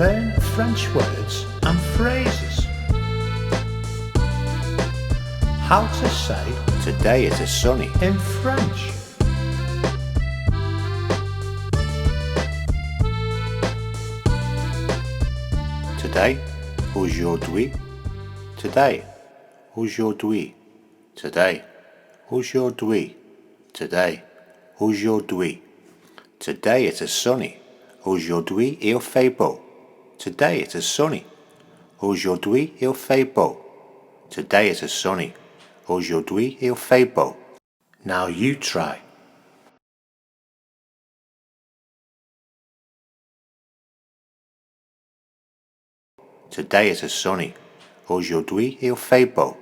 learn French words and phrases. How to say Today it is sunny. in French. Today, aujourd'hui. Today, aujourd'hui. Today, aujourd'hui. Today, aujourd'hui. Today it is sunny. Aujourd'hui il fait beau. Today it is sunny. Aujourd'hui il fait beau. Today it is sunny. Aujourd'hui il fait beau. Now you try. Today it is sunny. Aujourd'hui il fait beau.